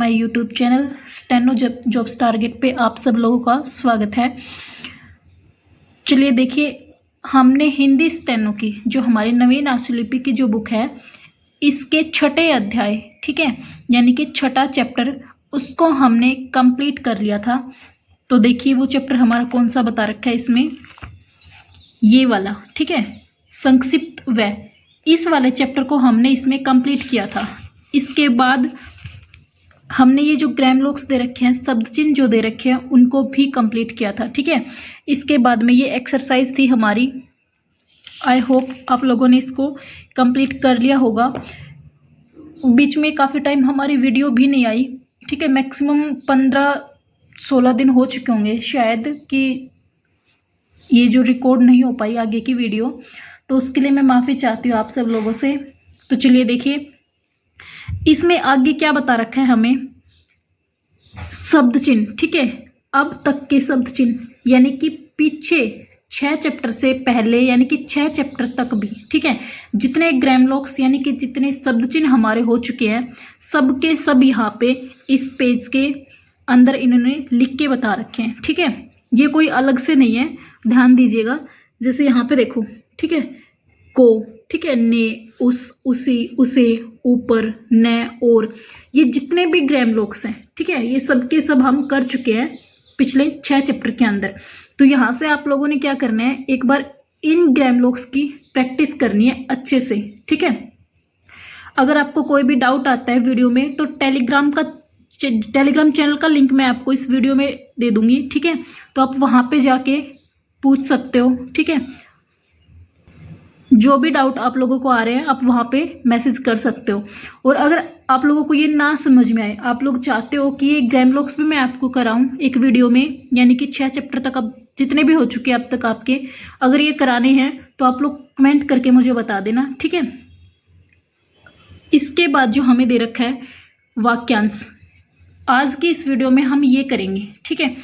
My YouTube channel steno jobs target पे आप सब लोगों का स्वागत है। चलिए देखिए, हमने हिंदी स्टेनो की जो हमारी नवीन आशुलिपि की जो बुक है इसके छठे अध्याय, ठीक है, यानी कि छठा चैप्टर, उसको हमने कंप्लीट कर लिया था। तो देखिए वो चैप्टर हमारा कौन सा बता रखा है इसमें, ये वाला, ठीक है, संक्षिप्त व, इस वाले चैप्टर को हमने इसमें कंप्लीट किया था। इसके बाद हमने ये जो ग्रामलोक्स दे रखे हैं, शब्द चिन्ह जो दे रखे हैं, उनको भी कंप्लीट किया था, ठीक है। इसके बाद में ये एक्सरसाइज थी हमारी। आई होप आप लोगों ने इसको कंप्लीट कर लिया होगा। बीच में काफ़ी टाइम हमारी वीडियो भी नहीं आई, ठीक है, मैक्सिमम 15-16 दिन हो चुके होंगे शायद कि ये जो रिकॉर्ड नहीं हो पाई आगे की वीडियो, तो उसके लिए मैं माफ़ी चाहती हूँ आप सब लोगों से। तो चलिए देखिए इसमें आगे क्या बता रखा है हमें, शब्द चिन्ह, ठीक है, अब तक के शब्द चिन्ह, यानी कि पीछे 6 चैप्टर से पहले, यानी कि 6 चैप्टर तक भी, ठीक है, जितने ग्रामलोक्स यानी कि जितने शब्द चिन्ह हमारे हो चुके हैं, सब के सब यहाँ पे इस पेज के अंदर इन्होंने लिख के बता रखे हैं, ठीक है। ये कोई अलग से नहीं है, ध्यान दीजिएगा। जैसे यहाँ पे देखो, ठीक है, को, ठीक है, ने, उस, उसी, उसे, ऊपर, न, और, ये जितने भी ग्रामलोक्स हैं, ठीक है, ये सब के सब हम कर चुके हैं पिछले 6 चैप्टर के अंदर। तो यहाँ से आप लोगों ने क्या करना है, एक बार इन ग्रामलोक्स की प्रैक्टिस करनी है अच्छे से, ठीक है। अगर आपको कोई भी डाउट आता है वीडियो में तो टेलीग्राम चैनल का लिंक मैं आपको इस वीडियो में दे दूंगी, ठीक है, तो आप वहाँ पे जाके पूछ सकते हो, ठीक है। जो भी डाउट आप लोगों को आ रहे हैं आप वहाँ पे मैसेज कर सकते हो। और अगर आप लोगों को ये ना समझ में आए, आप लोग चाहते हो कि ये ग्रामलोक्स भी मैं आपको कराऊं एक वीडियो में, यानी कि 6 चैप्टर तक अब जितने भी हो चुके हैं अब तक आपके, अगर ये कराने हैं तो आप लोग कमेंट करके मुझे बता देना, ठीक है। इसके बाद जो हमें दे रखा है वाक्यांश, आज की इस वीडियो में हम ये करेंगे, ठीक है।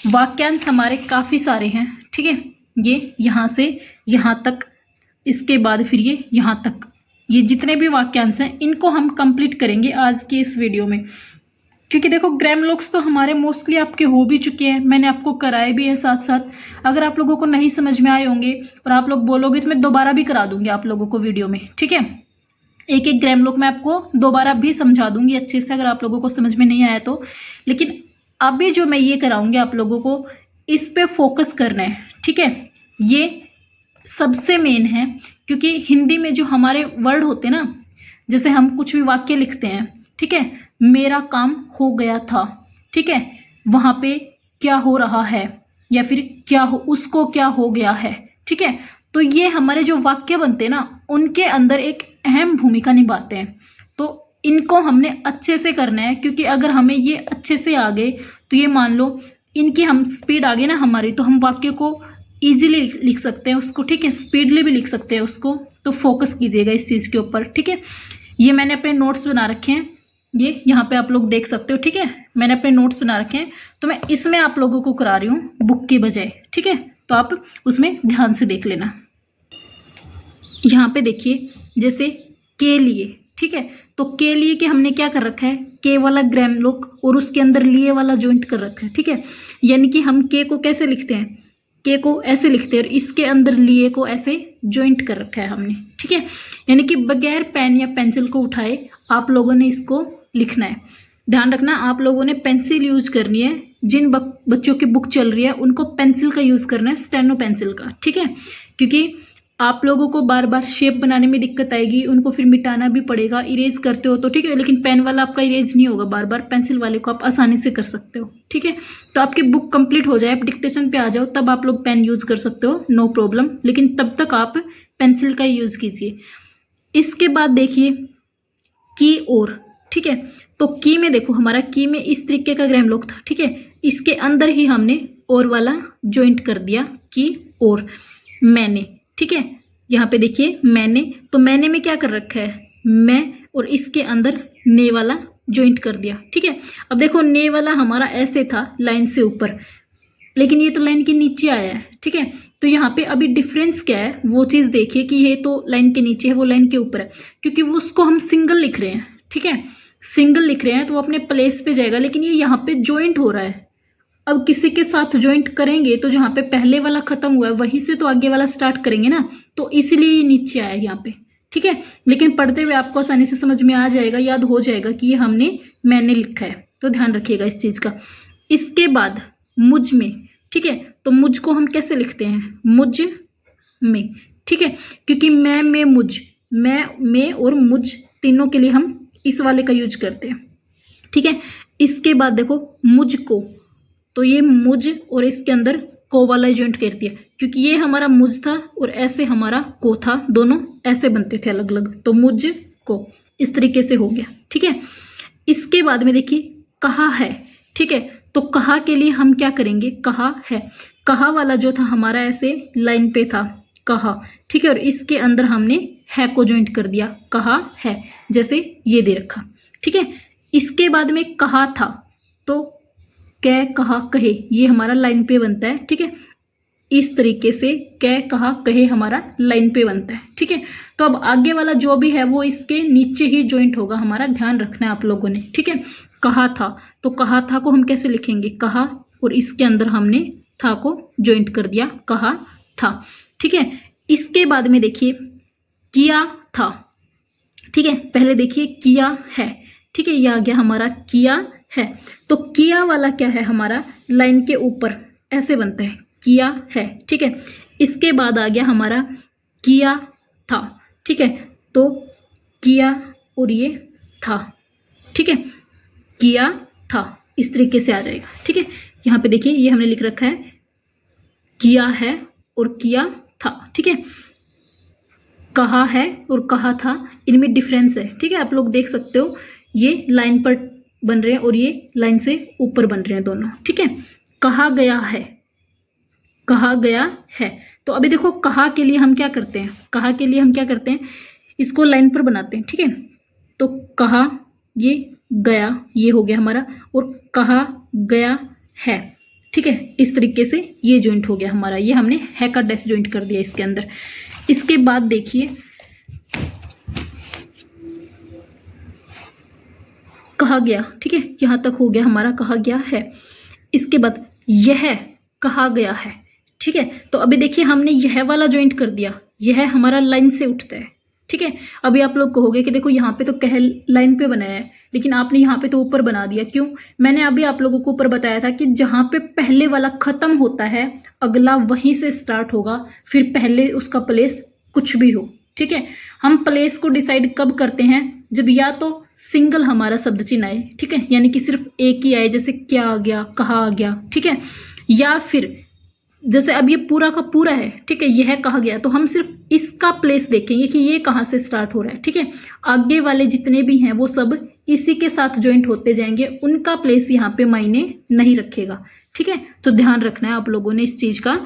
वाक्यांश हमारे काफ़ी सारे हैं, ठीक है, ये यहाँ से यहाँ तक, इसके बाद फिर ये यहाँ तक, ये जितने भी वाक्यांश हैं इनको हम कंप्लीट करेंगे आज की इस वीडियो में। क्योंकि देखो ग्रामलोक्स तो हमारे मोस्टली आपके हो भी चुके हैं, मैंने आपको कराए भी हैं साथ साथ। अगर आप लोगों को नहीं समझ में आए होंगे और आप लोग बोलोगे तो मैं दोबारा भी करा दूंगी आप लोगों को वीडियो में, ठीक है। एक एक ग्रामलोक मैं आपको दोबारा भी समझा दूंगी अच्छे से अगर आप लोगों को समझ में नहीं आया तो। लेकिन अभी जो मैं ये कराऊंगी आप लोगों को, इस पे फोकस करना है, ठीक है। ये सबसे मेन है, क्योंकि हिंदी में जो हमारे वर्ड होते हैं ना, जैसे हम कुछ भी वाक्य लिखते हैं, ठीक है, मेरा काम हो गया था, ठीक है, वहाँ पे क्या हो रहा है, या फिर क्या हो, उसको क्या हो गया है, ठीक है। तो ये हमारे जो वाक्य बनते हैं ना, उनके अंदर एक अहम भूमिका निभाते हैं। तो इनको हमने अच्छे से करना है, क्योंकि अगर हमें ये अच्छे से आ गए तो ये मान लो इनकी हम स्पीड आ गई ना हमारी, तो हम वाक्य को इजीली लिख सकते हैं उसको, ठीक है, स्पीडली भी लिख सकते हैं उसको। तो फोकस कीजिएगा इस चीज़ के ऊपर, ठीक है। ये मैंने अपने नोट्स बना रखे हैं, ये यहाँ पे आप लोग देख सकते हो, ठीक है, मैंने अपने नोट्स बना रखे हैं, तो मैं इसमें आप लोगों को करा रही हूँ बुक की बजाय, ठीक है। तो आप उसमें ध्यान से देख लेना। यहाँ पे देखिए जैसे के लिए, ठीक है, तो के लिए के हमने क्या कर रखा है, के वाला ग्रामलोक और उसके अंदर लिए वाला ज्वाइंट कर रखा है, ठीक है। यानी कि हम के को कैसे लिखते हैं, के को ऐसे लिखते हैं और इसके अंदर लिए को ऐसे ज्वाइंट कर रखा है हमने, ठीक है। यानी कि बगैर पेन या पेंसिल को उठाए आप लोगों ने इसको लिखना है। ध्यान रखना, आप लोगों ने पेंसिल यूज करनी है। जिन बच्चों की बुक चल रही है उनको पेंसिल का यूज करना है, स्टेनो पेंसिल का, ठीक है। क्योंकि आप लोगों को बार बार शेप बनाने में दिक्कत आएगी, उनको फिर मिटाना भी पड़ेगा, इरेज करते हो तो, ठीक है, लेकिन पेन वाला आपका इरेज नहीं होगा बार बार, पेंसिल वाले को आप आसानी से कर सकते हो, ठीक है। तो आपकी बुक कंप्लीट हो जाए, आप डिक्टेशन पे आ जाओ, तब आप लोग पेन यूज कर सकते हो, नो प्रॉब्लम, लेकिन तब तक आप पेंसिल का यूज कीजिए। इसके बाद देखिए की और, ठीक है, तो की में देखो हमारा की में इस तरीके का ग्रामलोक था, ठीक है, इसके अंदर ही हमने और वाला ज्वाइंट कर दिया, की और, मैंने, ठीक है। यहाँ पे देखिए मैंने, तो मैंने में क्या कर रखा है, मैं, और इसके अंदर ने वाला ज्वाइंट कर दिया, ठीक है। अब देखो ने वाला हमारा ऐसे था लाइन से ऊपर, लेकिन ये तो लाइन के नीचे आया है, ठीक है। तो यहाँ पे अभी डिफरेंस क्या है वो चीज़ देखिए कि ये तो लाइन के नीचे है, वो लाइन के ऊपर है, क्योंकि वो उसको हम सिंगल लिख रहे हैं, ठीक है। सिंगल लिख रहे हैं तो वो अपने प्लेस पे जाएगा, लेकिन ये यहाँ पे ज्वाइंट हो रहा है। अब किसी के साथ ज्वाइंट करेंगे तो जहाँ पे पहले वाला खत्म हुआ है वहीं से तो आगे वाला स्टार्ट करेंगे ना, तो इसलिए ये नीचे आया यहाँ पे, ठीक है। लेकिन पढ़ते हुए आपको आसानी से समझ में आ जाएगा, याद हो जाएगा कि ये मैंने लिखा है, तो ध्यान रखिएगा इस चीज का। इसके बाद मुझ में, ठीक है, तो मुझ को हम कैसे लिखते हैं, मुझ में, ठीक है, क्योंकि मैं मुझ, मैं और मुझ तीनों के लिए हम इस वाले का यूज करते हैं, ठीक है। इसके बाद देखो मुझको, तो ये मुझ और इसके अंदर को वाला ज्वाइंट कर दिया, क्योंकि ये हमारा मुझ था और ऐसे हमारा को था, दोनों ऐसे बनते थे अलग अलग, तो मुझ को इस तरीके से हो गया, ठीक है। इसके बाद में देखिए कहा है, ठीक है, तो कहा के लिए हम क्या करेंगे, कहा है, कहा वाला जो था हमारा ऐसे लाइन पे था कहा, ठीक है, और इसके अंदर हमने है को ज्वाइंट कर दिया, कहा है, जैसे ये दे रखा, ठीक है। इसके बाद में कहा था, तो कह कहा कहे ये हमारा लाइन पे बनता है, ठीक है, इस तरीके से कह कहा कहे हमारा लाइन पे बनता है, ठीक है। तो अब आगे वाला जो भी है वो इसके नीचे ही ज्वाइंट होगा, हमारा ध्यान रखना है आप लोगों ने, ठीक है। कहा था, तो कहा था को हम कैसे लिखेंगे, कहा और इसके अंदर हमने था को ज्वाइंट कर दिया, कहा था, ठीक है। इसके बाद में देखिए किया था, ठीक है, पहले देखिए किया है, ठीक है, यह आ गया हमारा किया है, तो किया वाला क्या है हमारा लाइन के ऊपर ऐसे बनता है, किया है, ठीक है। इसके बाद आ गया हमारा किया था, ठीक है, तो किया और ये था, ठीक है, किया था, इस तरीके से आ जाएगा, ठीक है। यहाँ पे देखिए ये हमने लिख रखा है किया है और किया था, ठीक है। कहा है और कहा था, इनमें डिफरेंस है, ठीक है, आप लोग देख सकते हो, ये लाइन पर बन रहे हैं और ये लाइन से ऊपर बन रहे हैं दोनों, ठीक है। कहा गया है, कहा गया है, तो अभी देखो कहा के लिए हम क्या करते हैं, कहा के लिए हम क्या करते हैं, इसको लाइन पर बनाते हैं, ठीक है। तो कहा, ये गया, ये हो गया हमारा, और कहा गया है, ठीक है, इस तरीके से ये ज्वाइंट हो गया हमारा, ये हमने है का डैश ज्वाइंट कर दिया इसके अंदर। इसके बाद देखिए कहा गया, ठीक है, यहां तक हो गया हमारा कहा गया है। इसके बाद यह कहा गया है, ठीक है, तो अभी देखिए हमने यह वाला ज्वाइंट कर दिया, यह हमारा लाइन से उठता है, ठीक है। अभी आप लोग कहोगे कि देखो यहाँ पे तो कह लाइन पे बनाया है, लेकिन आपने यहाँ पे तो ऊपर बना दिया, क्यों, मैंने अभी आप लोगों को ऊपर बताया था कि जहाँ पे पहले वाला खत्म होता है अगला वहीं से स्टार्ट होगा, फिर पहले उसका प्लेस कुछ भी हो, ठीक है। हम प्लेस को डिसाइड कब करते हैं, जब या तो सिंगल हमारा शब्द चिन्ह आए, ठीक है, यानी कि सिर्फ एक ही आए, जैसे क्या आ गया, कहा आ गया, ठीक है, या फिर जैसे अब ये पूरा का पूरा है, ठीक है, यह कहा गया, तो हम सिर्फ इसका प्लेस देखेंगे कि ये कहाँ से स्टार्ट हो रहा है, ठीक है। आगे वाले जितने भी हैं वो सब इसी के साथ ज्वाइंट होते जाएंगे, उनका प्लेस यहाँ पे मायने नहीं रखेगा, ठीक है। तो ध्यान रखना है आप लोगों ने इस चीज का।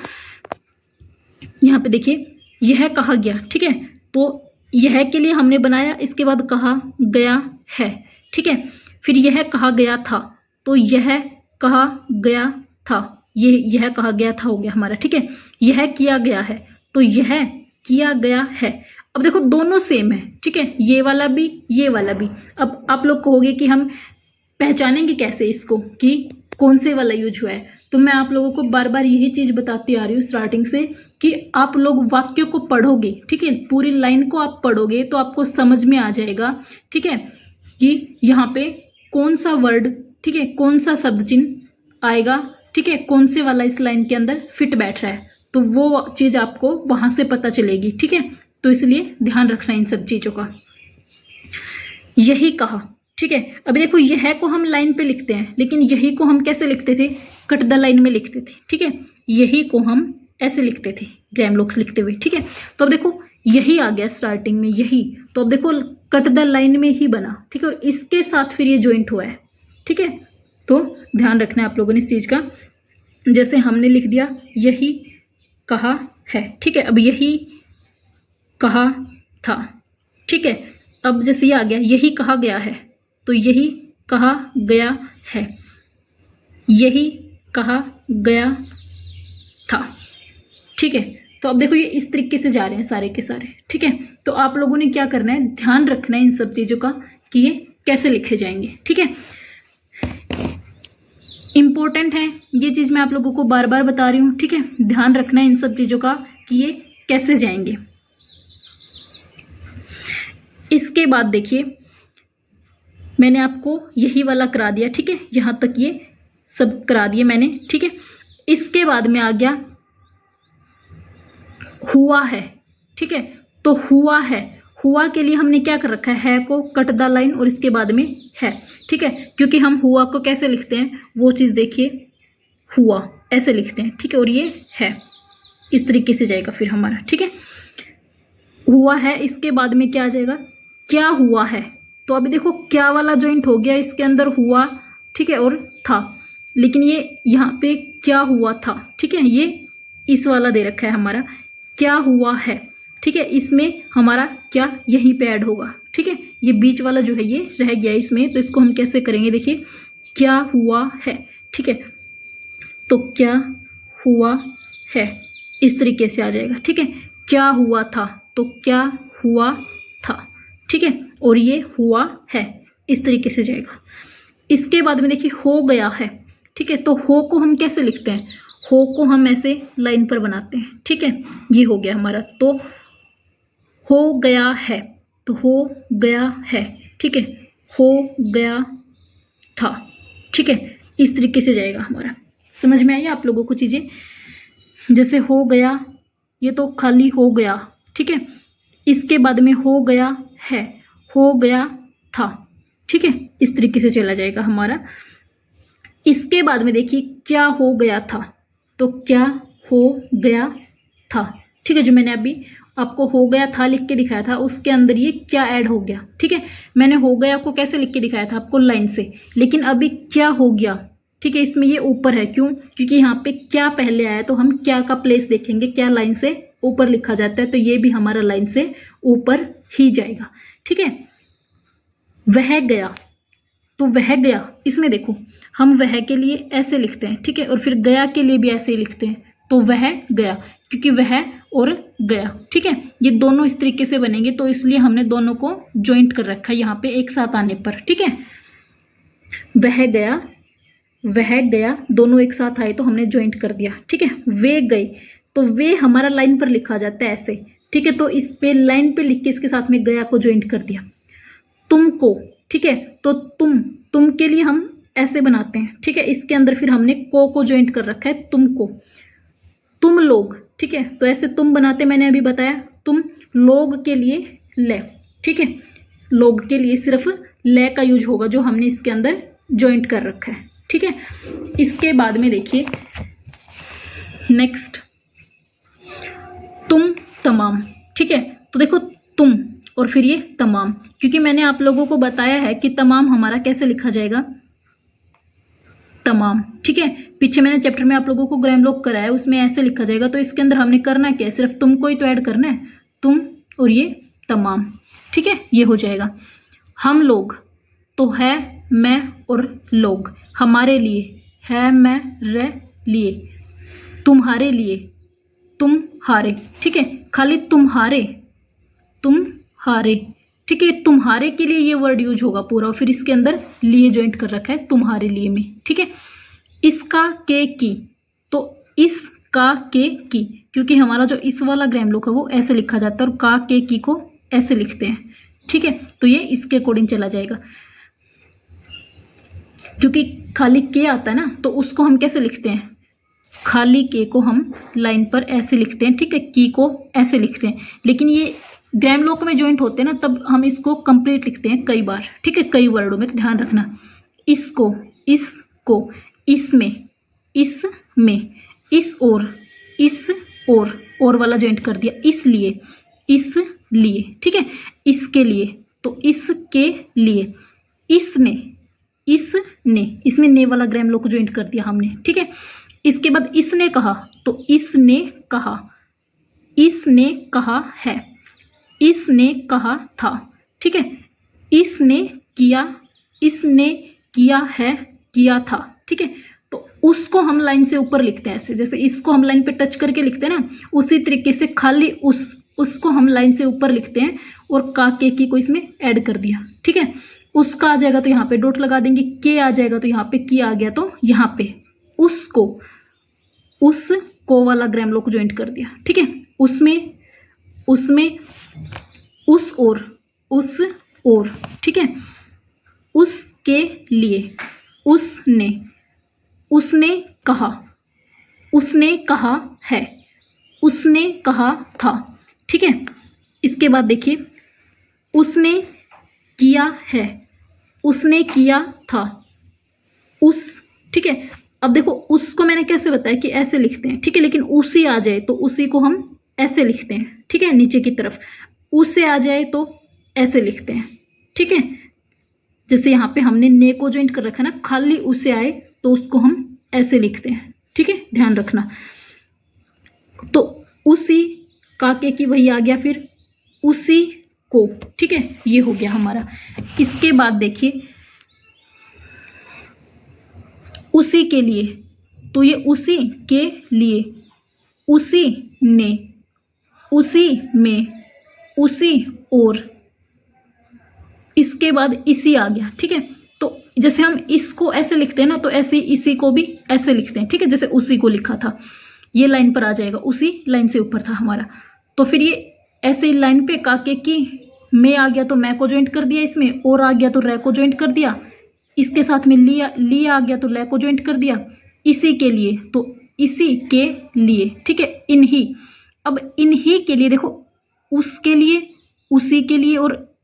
यहाँ पे देखिए यह कहा गया, ठीक है, तो यह के लिए हमने बनाया, इसके बाद कहा गया है, ठीक है, फिर यह कहा गया था, तो यह कहा गया था, ये यह कहा गया था हो गया हमारा, ठीक है। यह किया गया है, तो यह किया गया है। अब देखो दोनों सेम है, ठीक है, ये वाला भी ये वाला भी। अब आप लोग कहोगे कि हम पहचानेंगे कैसे इसको कि कौन से वाला यूज हुआ है, तो मैं आप लोगों को बार बार यही चीज बताती आ रही हूँ स्टार्टिंग से कि आप लोग वाक्य को पढ़ोगे, ठीक है, पूरी लाइन को आप पढ़ोगे तो आपको समझ में आ जाएगा, ठीक है, कि यहाँ पे कौन सा वर्ड, ठीक है, कौन सा शब्द चिन्ह आएगा, ठीक है, कौन से वाला इस लाइन के अंदर फिट बैठ रहा है, तो वो चीज आपको वहां से पता चलेगी, ठीक है। तो इसलिए ध्यान रखना इन सब चीजों का। यही कहा, ठीक है, अभी देखो यह को हम लाइन पे लिखते हैं, लेकिन यही को हम कैसे लिखते थे, कट द लाइन में लिखते थे, ठीक है, यही को हम ऐसे लिखते थे ग्राम लोक्स लिखते हुए, ठीक है। तो अब देखो यही आ गया स्टार्टिंग में यही, तो अब देखो कट द लाइन में ही बना, ठीक है, और इसके साथ फिर ये ज्वाइंट हुआ है, ठीक है। तो ध्यान रखना है आप लोगों ने इस चीज का। जैसे हमने लिख दिया यही कहा है, ठीक है, अब यही कहा था, ठीक है, अब जैसे ये आ गया यही कहा गया है, तो यही कहा गया है, यही कहा गया था, ठीक है। तो अब देखो ये इस तरीके से जा रहे हैं सारे के सारे, ठीक है। तो आप लोगों ने क्या करना है, ध्यान रखना है इन सब चीजों का कि ये कैसे लिखे जाएंगे, ठीक है। इंपॉर्टेंट है ये चीज़, मैं आप लोगों को बार बार बता रही हूँ, ठीक है। ध्यान रखना है इन सब चीज़ों का कि ये कैसे जाएंगे। इसके बाद देखिए मैंने आपको यही वाला करा दिया, ठीक है, यहाँ तक ये सब करा दिए मैंने, ठीक है। इसके बाद में आ गया हुआ है, ठीक है। तो हुआ है, हुआ के लिए हमने क्या कर रखा है को कट द लाइन और इसके बाद में है, ठीक है। क्योंकि हम हुआ को कैसे लिखते हैं वो चीज़ देखिए, हुआ ऐसे लिखते हैं, ठीक है, और ये है इस तरीके से जाएगा फिर हमारा, ठीक है। हुआ है, इसके बाद में क्या आ जाएगा, क्या हुआ है। तो अभी देखो क्या वाला जॉइंट हो गया, इसके अंदर हुआ, ठीक है, और था, लेकिन ये यहाँ पे क्या हुआ था, ठीक है, ये इस वाला दे रखा है हमारा क्या हुआ है, ठीक है। इसमें हमारा क्या यहीं पे ऐड होगा, ठीक है। ये बीच वाला जो है ये रह गया इसमें, तो इसको हम कैसे करेंगे, देखिए क्या हुआ है, ठीक है। तो क्या हुआ है इस तरीके से आ जाएगा, ठीक है। क्या हुआ था, तो क्या हुआ था, ठीक है, और ये हुआ है इस तरीके से जाएगा। इसके बाद में देखिए हो गया है, ठीक है। तो हो को हम कैसे लिखते हैं, हो को हम ऐसे लाइन पर बनाते हैं, ठीक है। ये हो गया हमारा, तो हो गया है, तो हो गया है, ठीक है, हो गया था, ठीक है, इस तरीके से जाएगा हमारा। समझ में आई आप लोगों को चीज़ें, जैसे हो गया ये तो खाली हो गया, ठीक है। इसके बाद में हो गया है, हो गया था, ठीक है, इस तरीके से चला जाएगा हमारा। इसके बाद में देखिए क्या हो गया था, तो क्या हो गया था, ठीक है। जो मैंने अभी आपको हो गया था लिख के दिखाया था उसके अंदर ये क्या ऐड हो गया, ठीक है। मैंने हो गया को कैसे लिख के दिखाया था आपको लाइन से, लेकिन अभी क्या हो गया, ठीक है, इसमें ये ऊपर है, क्यों, क्योंकि यहाँ पे क्या पहले आया, तो हम क्या का प्लेस देखेंगे, क्या लाइन से ऊपर लिखा जाता है, तो ये भी हमारा लाइन से ऊपर ही जाएगा, ठीक है। वह गया, तो वह गया, इसमें देखो हम वह के लिए ऐसे लिखते हैं, ठीक है, और फिर गया के लिए भी ऐसे ही लिखते हैं, तो वह गया, क्योंकि वह और गया, ठीक है, ये दोनों इस तरीके से बनेंगे, तो इसलिए हमने दोनों को ज्वाइंट कर रखा है यहाँ पे एक साथ आने पर, ठीक है। वह गया दोनों एक साथ आए तो हमने ज्वाइंट कर दिया, ठीक है। वे गए, तो वे हमारा लाइन पर लिखा जाता है ऐसे, ठीक है, तो इस पे लाइन पे लिख के इसके साथ में गया को ज्वाइंट कर दिया। तुमको, ठीक है, तो तुम के लिए हम ऐसे बनाते हैं, ठीक है, इसके अंदर फिर हमने को ज्वाइंट कर रखा है तुमको। तुम लोग, ठीक है, तो ऐसे तुम बनाते मैंने अभी बताया, तुम लोग के लिए ले, ठीक है, लोग के लिए सिर्फ ले का यूज होगा जो हमने इसके अंदर ज्वाइंट कर रखा है, ठीक है। इसके बाद में देखिए नेक्स्ट तुम तमाम, ठीक है, तो देखो तुम और फिर ये तमाम, क्योंकि मैंने आप लोगों को बताया है कि तमाम हमारा कैसे लिखा जाएगा, तमाम, ठीक है। पीछे मैंने चैप्टर में आप लोगों को ग्राम लोग कराया उसमें ऐसे लिखा जाएगा, तो इसके अंदर हमने करना क्या है, सिर्फ तुमको ही तो ऐड करना है, तुम और ये तमाम, ठीक है, ये हो जाएगा। हम लोग, तो है मैं और लोग, हमारे लिए है मैं रे लिए, तुम्हारे लिए तुम्हारे, ठीक है, खाली तुम्हारे ठीक है, तुम्हारे के लिए ये वर्ड यूज होगा पूरा, फिर इसके अंदर लिए ज्वाइंट कर रखा है तुम्हारे लिए में, ठीक है। इसका के की, तो इसका के की, क्योंकि हमारा जो इस वाला ग्राम लोक है वो ऐसे लिखा जाता है और का के की को ऐसे लिखते हैं, ठीक है, तो ये इसके अकॉर्डिंग चला जाएगा। क्योंकि खाली के आता है ना, तो उसको हम कैसे लिखते हैं, खाली के को हम लाइन पर ऐसे लिखते हैं, ठीक है, की को ऐसे लिखते हैं, लेकिन ये ग्राम लोक में ज्वाइंट होते हैं ना तब हम इसको कंप्लीट लिखते हैं कई बार, ठीक है, कई वर्डों में, तो ध्यान रखना। इसको, इसमें, इस और वाला ज्वाइंट कर दिया, इसलिए, ठीक है, इसके लिए, तो इसके लिए, इसने, इसमें ने वाला ग्राम लोक ज्वाइंट कर दिया हमने, ठीक है। इसके बाद इसने कहा, तो इसने कहा है, इसने कहा था, ठीक है, इसने किया है, किया था, ठीक है, तो उसको हम लाइन से ऊपर लिखते हैं ऐसे, जैसे इसको हम लाइन पे टच करके लिखते हैं ना, उसी तरीके से खाली उसको हम लाइन से ऊपर लिखते हैं और का के की को इसमें ऐड कर दिया, ठीक है। उसका आ जाएगा तो यहाँ पे डॉट लगा देंगे, के आ जाएगा तो यहाँ पे की आ गया तो यहाँ पे उसको, उस को वाला ग्राम लोग ज्वाइंट कर दिया, ठीक है। उसमें उस और, ठीक है। उसके लिए, उसने कहा है, उसने कहा था, ठीक है। इसके बाद देखिए उसने किया है, उसने किया था, ठीक है। अब देखो उसको मैंने कैसे बताया कि ऐसे लिखते हैं, ठीक है, लेकिन उसी आ जाए तो उसी को हम ऐसे लिखते हैं, ठीक है, नीचे की तरफ। उसे आ जाए तो ऐसे लिखते हैं, ठीक है। जैसे यहाँ पे हमने ने को ज्वाइंट कर रखा है ना, खाली उसे आए तो उसको हम ऐसे लिखते हैं, ठीक है, ध्यान रखना। तो उसी काके की वही आ गया, फिर उसी को, ठीक है, ये हो गया हमारा। इसके बाद देखिए उसी के लिए, तो ये उसी के लिए, उसी ने, उसी में, उसी और, इसके बाद इसी आ गया, ठीक है। तो जैसे हम इसको ऐसे लिखते हैं ना, तो ऐसे इसी को भी ऐसे लिखते हैं, ठीक है। जैसे उसी को लिखा था, ये लाइन पर आ जाएगा, उसी लाइन से ऊपर था हमारा। तो फिर ये ऐसे लाइन पे काके की में आ गया तो मैं को ज्वाइंट कर दिया, इसमें और आ गया तो रे को ज्वाइंट कर दिया, इसके साथ में लिया आ गया तो ले को ज्वाइंट कर दिया। इसी के लिए तो इसी के लिए, ठीक है। इन्हीं, अब इन्हीं के लिए देखो, उसके लिए, उसी के लिए और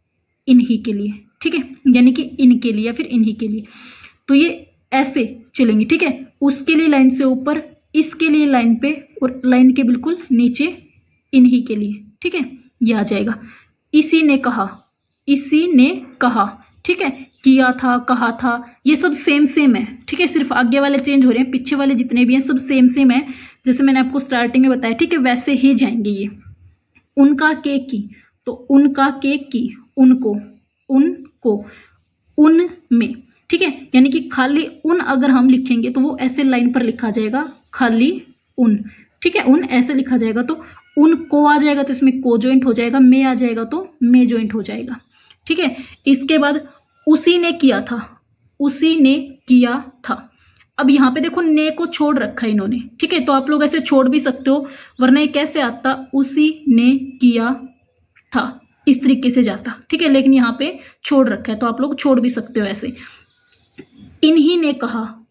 इन्हीं के लिए, ठीक है, यानी कि इनके लिए या फिर इन्हीं के लिए। तो ये ऐसे चलेंगे, ठीक है। उसके लिए लाइन से ऊपर, इसके लिए लाइन पे और लाइन के बिल्कुल नीचे इन्हीं के लिए, ठीक है, ये आ जाएगा। इसी ने कहा, ठीक है, किया था, कहा था, ये सब सेम है, ठीक है। सिर्फ आगे वाले चेंज हो रहे हैं, पीछे वाले जितने भी हैं सब सेम है, जैसे मैंने आपको स्टार्टिंग में बताया, ठीक है, वैसे ही जाएंगे ये। उनका के की, तो उनका के की, उनको, उन में, ठीक है, यानी कि खाली उन अगर हम लिखेंगे तो वो ऐसे लाइन पर लिखा जाएगा, खाली उन, ठीक है, उन ऐसे लिखा जाएगा। तो उन को आ जाएगा तो इसमें को ज्वाइंट हो जाएगा, में आ जाएगा तो में ज्वाइंट हो जाएगा, ठीक है। इसके बाद उसी ने किया था, उसी ने किया था। अब यहाँ पे देखो ने को छोड़ रखा है इन्होंने, ठीक है, तो आप लोग ऐसे छोड़ भी सकते हो, वरना ये कैसे आता, उसी ने किया था, इस तरीके से जाता, ठीक है, लेकिन यहाँ पे छोड़ रखा है तो आप लोग छोड़ भी सकते हो ऐसे। इन्हीं ने कहा,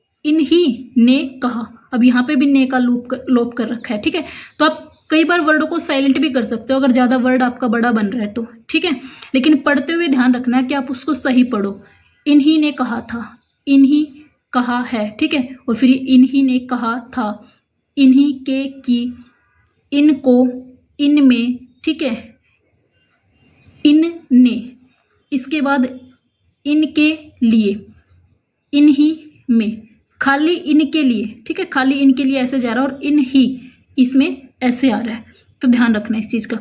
अब यहाँ पे भी ने का लोप कर रखा है, ठीक है। तो आप कई बार वर्डों को साइलेंट भी कर सकते हो अगर ज्यादा वर्ड आपका बड़ा बन रहा है तो, ठीक है, लेकिन पढ़ते हुए ध्यान रखना है कि आप उसको सही पढ़ो। इन्हीं ने कहा था, इन्हीं कहा है, ठीक है, और फिर इन्हीं ने कहा था, इन्हीं के की, इनको, इनमें, ठीक है, इनने, इसके बाद इनके लिए, इन्हीं में, खाली इनके लिए, ठीक है, खाली इनके लिए ऐसे जा रहा है और इन्हीं इसमें ऐसे आ रहा है, तो ध्यान रखना इस चीज का।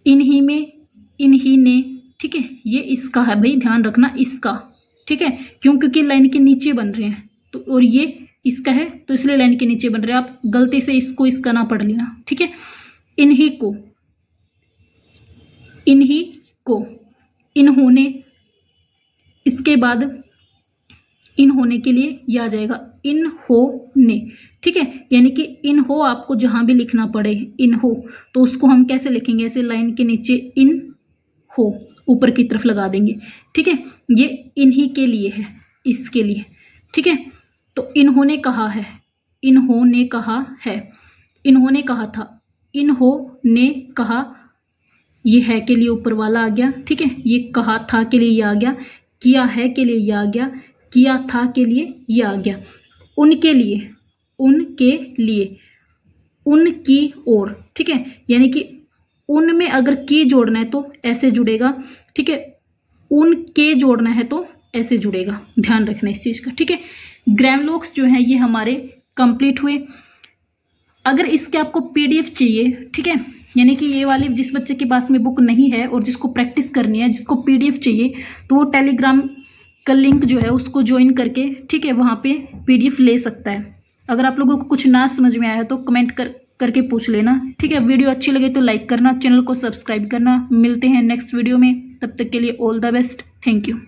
इन्हीं में, इन्हीं ने, ठीक है, ये इसका है भाई, ध्यान रखना इसका, ठीक है, क्योंकि लाइन के नीचे बन रहे हैं तो, और ये इसका है तो इसलिए लाइन के नीचे बन रहे हैं, आप गलती से इसको इसका ना पढ़ लेना, ठीक है। इन्हीं को, इन्होंने, इसके बाद इन्होंने के लिए यह आ जाएगा इन्होंने, ठीक है, यानी कि इन्हो आपको जहां भी लिखना पड़े इन्हो, तो उसको हम कैसे लिखेंगे, ऐसे लाइन के नीचे इन हो ऊपर की तरफ लगा देंगे, ठीक है। ये इन्हीं के लिए है, इसके लिए, ठीक है। तो इन्होंने कहा है, इन्होंने कहा है, इन्होंने कहा था, इन्होंने कहा, ये है के लिए ऊपर वाला आ गया, ठीक है, ये कहा था के लिए ये आ गया, किया है के लिए ये आ गया, किया था के लिए ये आ गया। उनके लिए, उनकी ओर, ठीक है, यानी कि उनमें अगर की जोड़ना है तो ऐसे जुड़ेगा, ठीक है, उनके जोड़ना है तो ऐसे जुड़ेगा, ध्यान रखना इस चीज का, ठीक है। ग्रामलोक्स जो है ये हमारे कंप्लीट हुए। अगर इसके आपको पीडीएफ चाहिए, ठीक है, यानी कि ये वाली जिस बच्चे के पास में बुक नहीं है और जिसको प्रैक्टिस करनी है, जिसको पीडीएफ चाहिए, तो वो टेलीग्राम का लिंक जो है उसको ज्वाइन करके, ठीक है, वहाँ पे पीडीएफ ले सकता है। अगर आप लोगों को कुछ ना समझ में आया तो कमेंट करके पूछ लेना, ठीक है। वीडियो अच्छी लगे तो लाइक करना, चैनल को सब्सक्राइब करना। मिलते हैं नेक्स्ट वीडियो में, तब तक के लिए all the best, thank you.